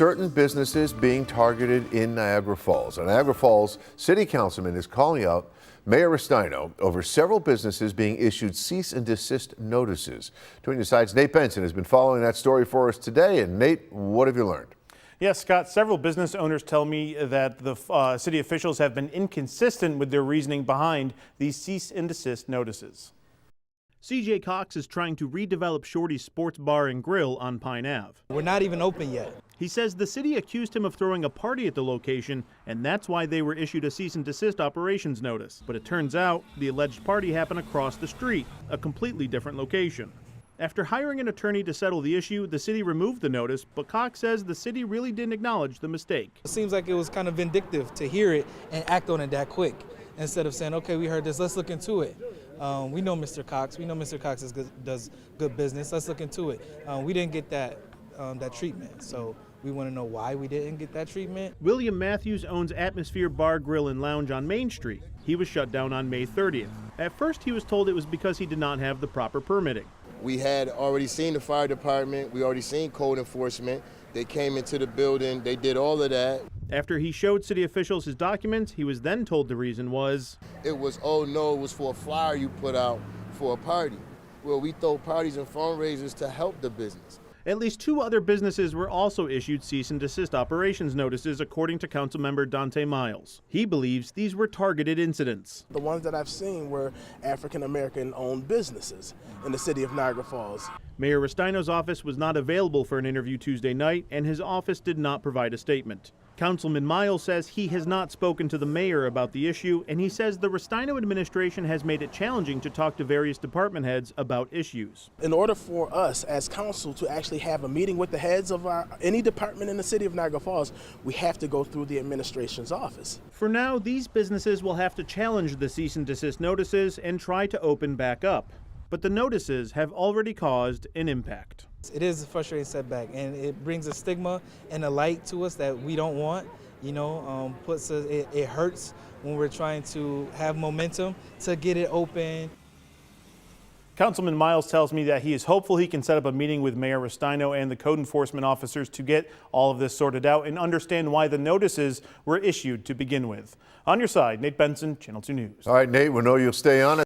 Certain businesses being targeted in Niagara Falls. A Niagara Falls city councilman is calling out Mayor Restaino over several businesses being issued cease and desist notices. 2 News Side's Nate Benson has been following that story for us today. And Nate, what have you learned? Yes, Scott, several business owners tell me that the city officials have been inconsistent with their reasoning behind these cease and desist notices. CJ Cox is trying to redevelop Shorty's Sports Bar and Grill on Pine Ave. We're not even open yet. He says the city accused him of throwing a party at the location, and that's why they were issued a cease and desist operations notice. But it turns out the alleged party happened across the street, a completely different location. After hiring an attorney to settle the issue, the city removed the notice, but Cox says the city really didn't acknowledge the mistake. It seems like it was kind of vindictive to hear it and act on it that quick, instead of saying, okay, we heard this, let's look into it. We know Mr. Cox. We know Mr. Cox does good business. Let's look into it. We didn't get that treatment, so we want to know why we didn't get that treatment. William Matthews owns Atmosphere Bar, Grill, and Lounge on Main Street. He was shut down on May 30th. At first, he was told it was because he did not have the proper permitting. We had already seen the fire department. We already seen code enforcement. They came into the building. They did all of that. After he showed city officials his documents, he was then told the reason was, it was, oh no, it was for a flyer you put out for a party. Well, we throw parties and fundraisers to help the business. At least 2 other businesses were also issued cease and desist operations notices, according to Councilmember Dante Miles. He believes these were targeted incidents. The ones that I've seen were African-American owned businesses in the city of Niagara Falls. Mayor Restaino's office was not available for an interview Tuesday night, and his office did not provide a statement. Councilman Miles says he has not spoken to the mayor about the issue, and he says the Restaino administration has made it challenging to talk to various department heads about issues. In order for us as council to actually have a meeting with the heads of any department in the city of Niagara Falls, we have to go through the administration's office. For now, these businesses will have to challenge the cease and desist notices and try to open back up. But the notices have already caused an impact. It is a frustrating setback, and it brings a stigma and a light to us that we don't want. You know, it hurts when we're trying to have momentum to get it open. Councilman Miles tells me that he is hopeful he can set up a meeting with Mayor Restaino and the code enforcement officers to get all of this sorted out and understand why the notices were issued to begin with. On your side, Nate Benson, Channel 2 News. All right, Nate, we know you'll stay on it.